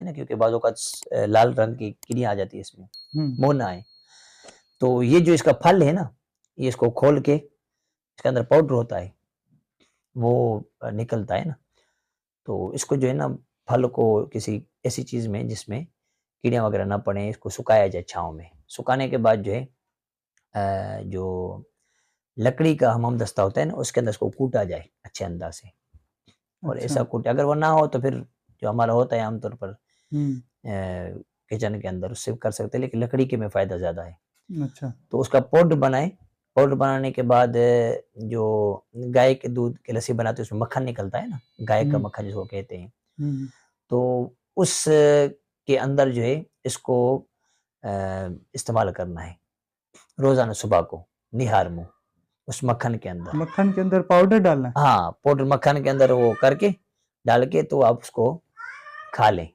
ना, क्योंकि बाजू का लाल रंग की कीड़ियाँ आ जाती है इसमें, मोह ना आए। तो ये जो इसका फल है ना, ये इसको खोल के इसके अंदर पाउडर होता है, वो निकलता है ना, तो इसको जो है ना, फल को किसी ऐसी चीज़ में जिसमें कीड़ियाँ वगैरह ना पड़े, इसको सुखाया जाए छाँव में। सुखाने के बाद जो है जो लकड़ी का हमामदस्ता होता है ना, उसके अंदर इसको कूटा जाए अच्छे अंदाज से। और अच्छा। ऐसा कूटे, अगर वो ना हो तो फिर जो हमारा होता है आमतौर पर किचन के अंदर, उससे कर सकते हैं, लेकिन लकड़ी के में फ़ायदा ज़्यादा है। अच्छा। तो उसका पाउडर बनाएँ, पाउडर बनाने के बाद जो गाय के दूध की लस्सी बनाते हैं, उसमें मक्खन निकलता है ना, गाय का मक्खन जिसको कहते हैं। तो उस के अंदर जो है इसको इस्तेमाल करना है, रोज़ाना सुबह को, निहार मुँह, उस मक्खन के अंदर। मक्खन के अंदर पाउडर डालना है? हाँ, पाउडर मक्खन के अंदर वो करके, डाल के तो आप उसको खा लें।